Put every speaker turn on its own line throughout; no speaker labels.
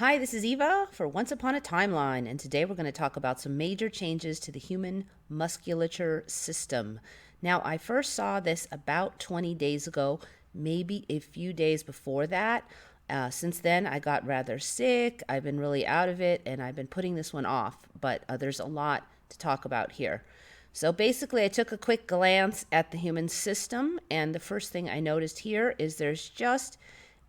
Hi, this is Eva for Once Upon a Timeline, and today we're going to talk about some major changes to the human musculature system. Now, I first saw this about 20 days ago, maybe a few days before that. Since then, I got rather sick. I've been really out of it, and I've been putting this one off, but there's a lot to talk about here. So basically, I took a quick glance at the human system, and the first thing I noticed here is there's just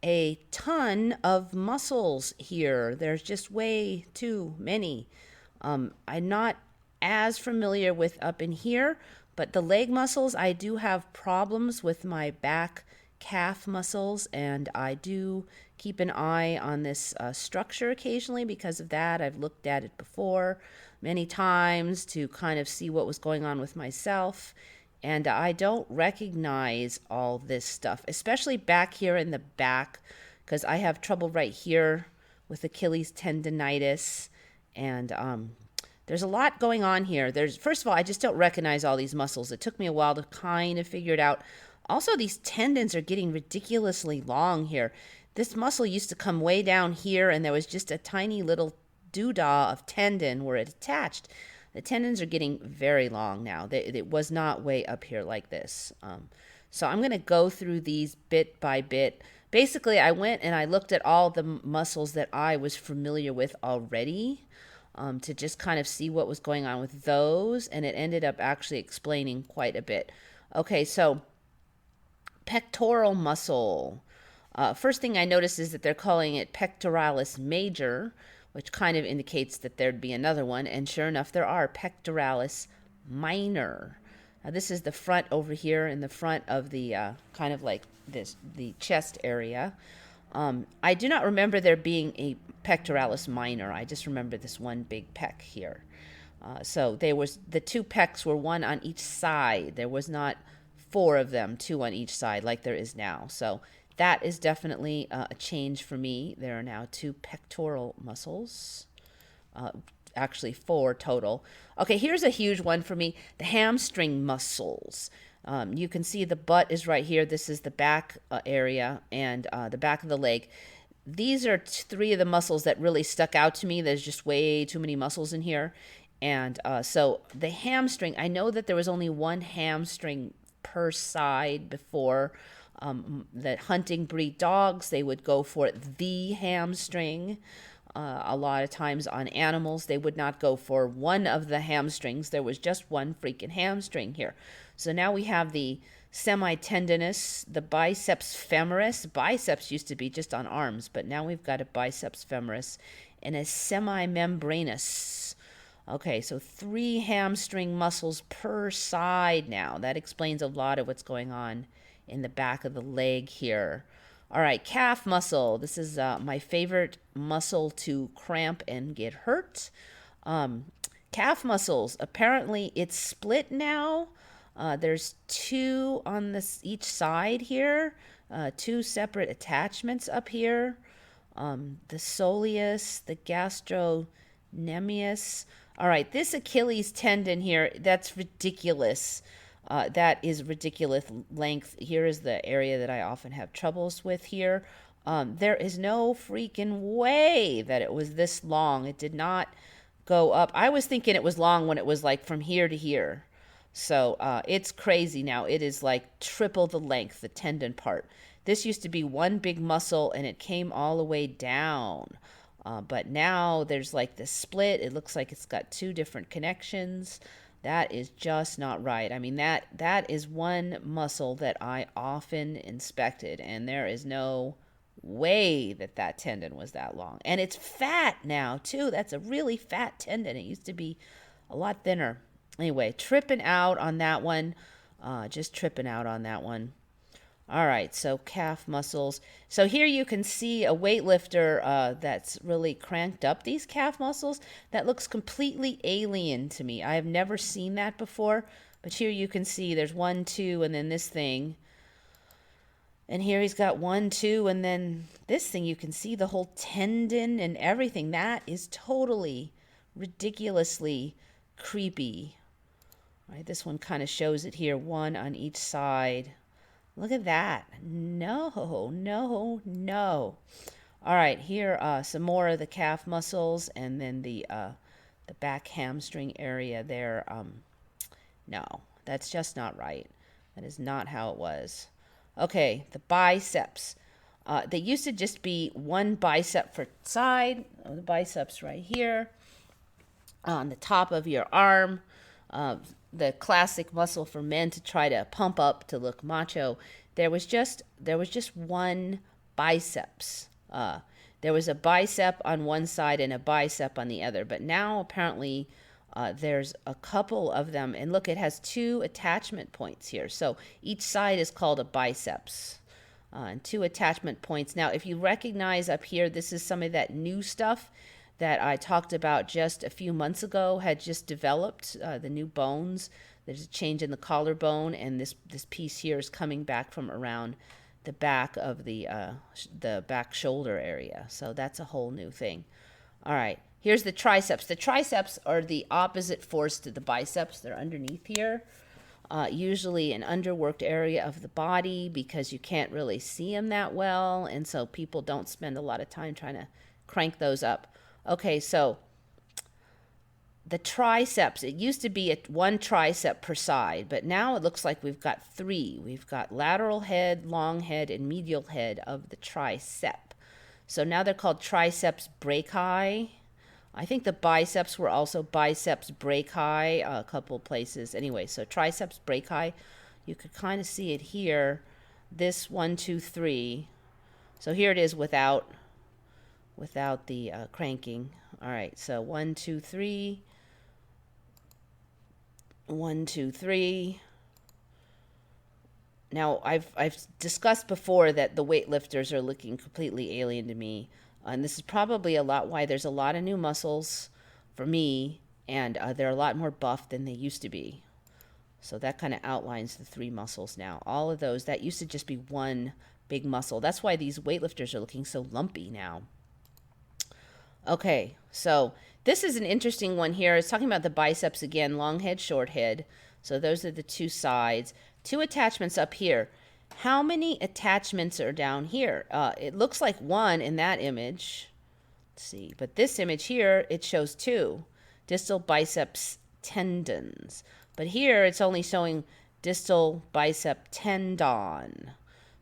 a ton of muscles here. There's just way too many. I'm not as familiar with up in here, but the leg muscles, I do have problems with my back calf muscles, and I do keep an eye on this structure occasionally because of that. I've looked at it before many times to kind of see what was going on with myself. And I don't recognize all this stuff, especially back here in the back, because I have trouble right here with Achilles tendonitis. And there's a lot going on here. First of all, I just don't recognize all these muscles. It took me a while to kind of figure it out. Also, these tendons are getting ridiculously long here. This muscle used to come way down here, and there was just a tiny little doodah of tendon where it attached. The tendons are getting very long now. It was not way up here like this. So I'm going to go through these bit by bit. Basically, I went and I looked at all the muscles that I was familiar with already to just kind of see what was going on with those. And it ended up actually explaining quite a bit. Okay, so pectoral muscle. First thing I noticed is that they're calling it pectoralis major, which kind of indicates that there'd be another one. And sure enough, there are pectoralis minor. Now, this is the front over here in the front of the kind of like this, the chest area. I do not remember there being a pectoralis minor. I just remember this one big pec here. So there was the two pecs were one on each side. There was not four of them, two on each side like there is now. So that is definitely a change for me. There are now two pectoral muscles, actually four total. Okay, here's a huge one for me, the hamstring muscles. You can see the butt is right here. This is the back area and the back of the leg. These are three of the muscles that really stuck out to me. There's just way too many muscles in here. And so the hamstring, I know that there was only one hamstring per side before. That hunting breed dogs, they would go for the hamstring. A lot of times on animals, they would not go for one of the hamstrings. There was just one freaking hamstring here. So now we have the semitendinous, the biceps femoris. Biceps used to be just on arms, but now we've got a biceps femoris and a semimembranous. Okay, so three hamstring muscles per side now. That explains a lot of what's going on in the back of the leg here. All right, calf muscle. This is my favorite muscle to cramp and get hurt. Calf muscles, apparently it's split now. There's two on each side here, two separate attachments up here. The soleus, the gastrocnemius. All right, this Achilles tendon here, that's ridiculous. That is ridiculous length. Here is the area that I often have troubles with here. There is no freaking way that it was this long. It did not go up. I was thinking it was long when it was like from here to here. So it's crazy now. It is like triple the length, the tendon part. This used to be one big muscle and it came all the way down. But now there's like this split. It looks like it's got two different connections. That is just not right. I mean, that is one muscle that I often inspected, and there is no way that that tendon was that long. And it's fat now, too. That's a really fat tendon. It used to be a lot thinner. Anyway, tripping out on that one. Just tripping out on that one. All right, so calf muscles. So here you can see a weightlifter that's really cranked up these calf muscles. That looks completely alien to me. I have never seen that before. But here you can see there's 1, 2, and then this thing. And here he's got 1, 2, and then this thing. You can see the whole tendon and everything. That is totally ridiculously creepy. All right, this one kind of shows it here, one on each side. Look at that. No, no, no. All right, here some more of the calf muscles, and then the back hamstring area there. No, that's just not right. That is not how it was. Okay, the biceps. They used to just be one bicep for side. Oh, the biceps right here on the top of your arm. Uh, the classic muscle for men to try to pump up to look macho. There was just one biceps. There was a bicep on one side and a bicep on the other, but now apparently there's a couple of them. And look, it has two attachment points here. So each side is called a biceps. And two attachment points. Now, if you recognize up here, this is some of that new stuff that I talked about just a few months ago, had just developed, the new bones. There's a change in the collarbone, and this piece here is coming back from around the back of the back shoulder area. So that's a whole new thing. All right, here's the triceps. The triceps are the opposite force to the biceps. They're underneath here. Usually an underworked area of the body because you can't really see them that well, and so people don't spend a lot of time trying to crank those up. Okay, so the triceps, it used to be one tricep per side, but now it looks like we've got three. We've got lateral head, long head, and medial head of the tricep. So now they're called triceps brachii. I think the biceps were also biceps brachii, a couple places. Anyway, so triceps brachii, you could kind of see it here. This 1, 2, 3. So here it is without the cranking. All right, so 1, 2, 3. 1, 2, 3. Now, I've discussed before that the weightlifters are looking completely alien to me. And this is probably a lot why there's a lot of new muscles for me, and they're a lot more buff than they used to be. So that kind of outlines the three muscles now. All of those, that used to just be one big muscle. That's why these weightlifters are looking so lumpy now. Okay, so this is an interesting one here. It's talking about the biceps again, long head, short head. So those are the two sides. Two attachments up here. How many attachments are down here? It looks like one in that image. Let's see. But this image here, it shows two. Distal biceps tendons. But here, it's only showing distal bicep tendon.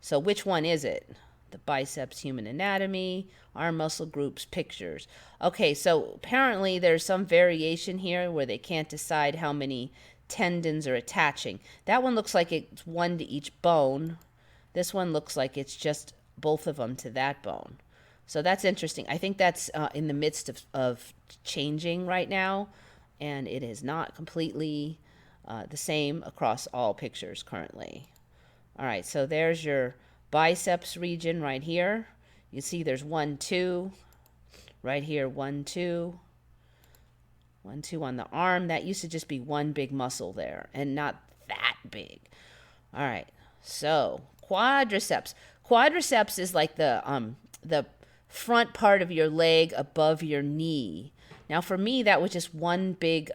So which one is it? The biceps human anatomy, arm muscle groups, pictures. Okay, so apparently there's some variation here where they can't decide how many tendons are attaching. That one looks like it's one to each bone. This one looks like it's just both of them to that bone. So that's interesting. I think that's in the midst of changing right now, and it is not completely the same across all pictures currently. All right, so there's your biceps region right here. You see there's 1, 2. Right here, 1, 2. 1, 2 on the arm. That used to just be one big muscle there, and not that big. All right, so quadriceps. Quadriceps is like the front part of your leg above your knee. Now, for me, that was just one big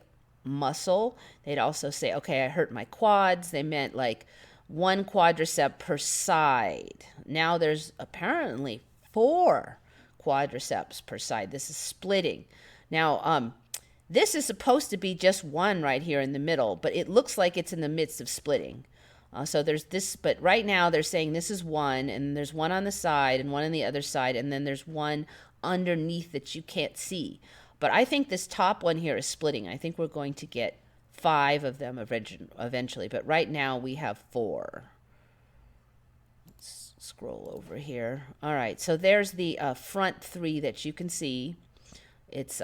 muscle. They'd also say, okay, I hurt my quads. They meant like one quadricep per side. Now there's apparently 4 quadriceps per side. This is splitting. Now, this is supposed to be just one right here in the middle, but it looks like it's in the midst of splitting. So there's this, but right now they're saying this is one, and there's one on the side and one on the other side, and then there's one underneath that you can't see. But I think this top one here is splitting. I think we're going to get 5 of them eventually, but right now we have 4. Let's scroll over here. All right, so there's the front 3 that you can see. It's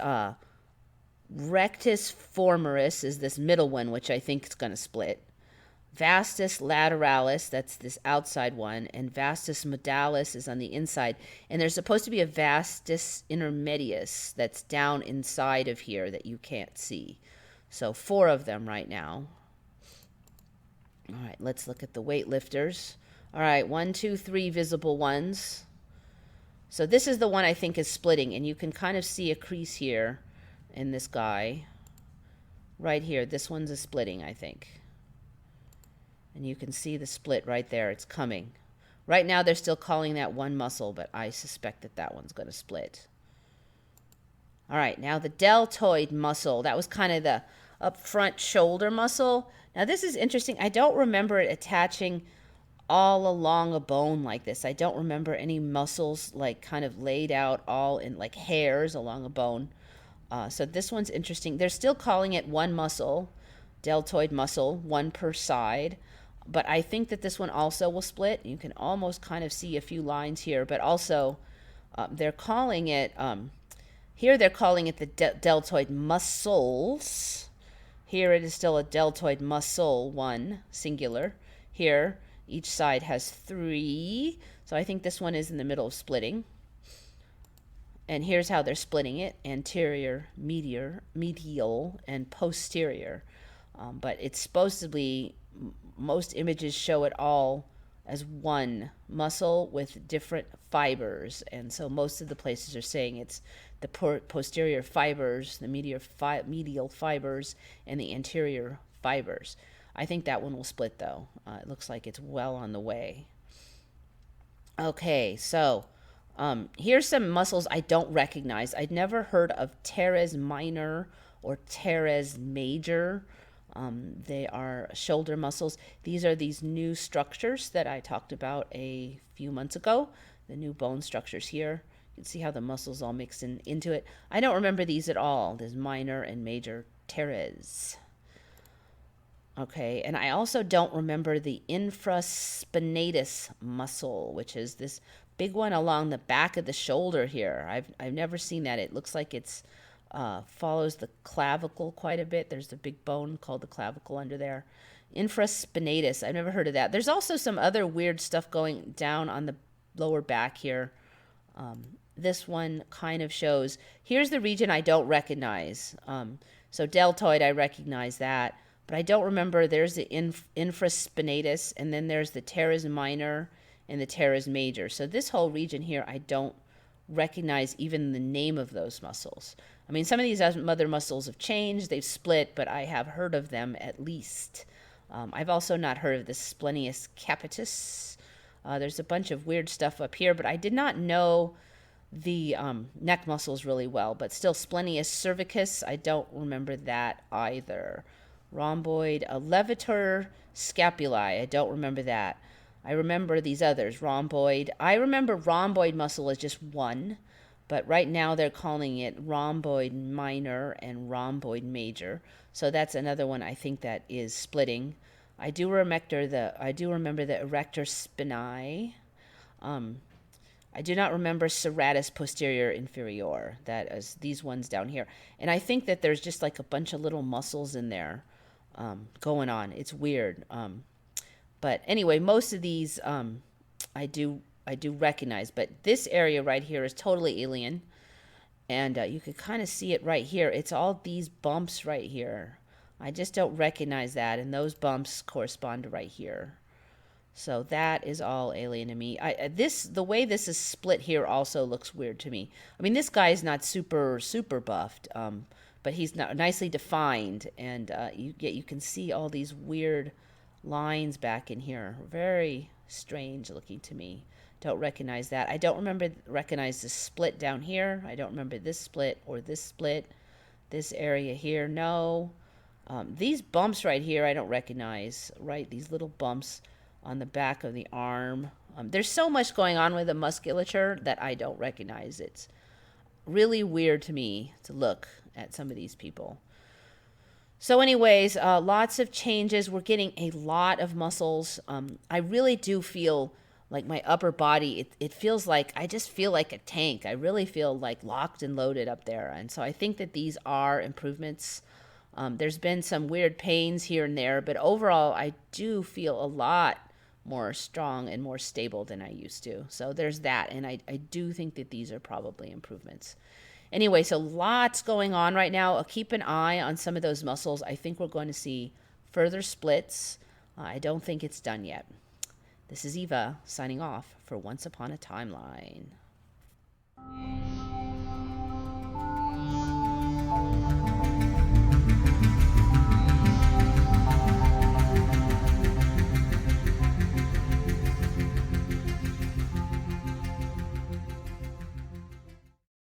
rectus femoris is this middle one, which I think is going to split. Vastus lateralis, that's this outside one, and vastus medalis is on the inside. And there's supposed to be a vastus intermedius that's down inside of here that you can't see. So 4 of them right now. All right, let's look at the weightlifters. All right, 1, 2, 3 visible ones. So this is the one I think is splitting, and you can kind of see a crease here in this guy. Right here, this one's a splitting, I think. And you can see the split right there. It's coming. Right now, they're still calling that one muscle, but I suspect that that one's going to split. All right, now the deltoid muscle. That was kind of the up front shoulder muscle. Now, this is interesting. I don't remember it attaching all along a bone like this. I don't remember any muscles like kind of laid out all in like hairs along a bone. So this one's interesting. They're still calling it one muscle, deltoid muscle, one per side. But I think that this one also will split. You can almost kind of see a few lines here, but also they're calling it, here they're calling it the deltoid muscles. Here it is still a deltoid muscle, one, singular. Here, each side has 3. So I think this one is in the middle of splitting. And here's how they're splitting it: anterior, medial, and posterior. But it's supposed to be, most images show it all as one muscle with different fibers. And so most of the places are saying it's the posterior fibers, the medial fibers, and the anterior fibers. I think that one will split, though. It looks like it's well on the way. Okay, so here's some muscles I don't recognize. I'd never heard of teres minor or teres major. They are shoulder muscles. These are these new structures that I talked about a few months ago, the new bone structures here. You can see how the muscles all mix into it. I don't remember these at all. There's minor and major teres. Okay, and I also don't remember the infraspinatus muscle, which is this big one along the back of the shoulder here. I've never seen that. It looks like it's follows the clavicle quite a bit. There's a big bone called the clavicle under there. Infraspinatus, I've never heard of that. There's also some other weird stuff going down on the lower back here. This one kind of shows, here's the region I don't recognize. So deltoid, I recognize that, but I don't remember. There's the infraspinatus, and then there's the teres minor and the teres major. So this whole region here, I don't recognize even the name of those muscles. I mean, some of these other muscles have changed, they've split, but I have heard of them at least. I've also not heard of the splenius capitis. There's a bunch of weird stuff up here, but I did not know the neck muscles really well. But still, splenius cervicus, I don't remember that either. Rhomboid, levator scapulae, I don't remember that. I remember these others, rhomboid. I remember rhomboid muscle as just one, but right now they're calling it rhomboid minor and rhomboid major. So that's another one I think that is splitting. I do remember the erector spinae. I do not remember serratus posterior inferior. That is these ones down here. And I think that there's just like a bunch of little muscles in there going on. It's weird. But anyway, most of these I do recognize. But this area right here is totally alien. And you can kind of see it right here. It's all these bumps right here. I just don't recognize that. And those bumps correspond to right here. So that is all alien to me. The way this is split here also looks weird to me. I mean, this guy is not super buffed, but he's not nicely defined, and you can see all these weird lines back in here. Very strange looking to me. Don't recognize that. I don't recognize this split down here. I don't remember this split or this split. This area here, no. These bumps right here, I don't recognize. Right, these little bumps on the back of the arm. There's so much going on with the musculature that I don't recognize. It's really weird to me to look at some of these people. So anyways, lots of changes. We're getting a lot of muscles. I really do feel like my upper body, it feels like, I just feel like a tank. I really feel like locked and loaded up there. And so I think that these are improvements. There's been some weird pains here and there, but overall I do feel a lot more strong and more stable than I used to. So there's that. And I do think that these are probably improvements. Anyway, so lots going on right now. I'll keep an eye on some of those muscles. I think we're going to see further splits. I don't think it's done yet. This is Eva signing off for Once Upon a Timeline.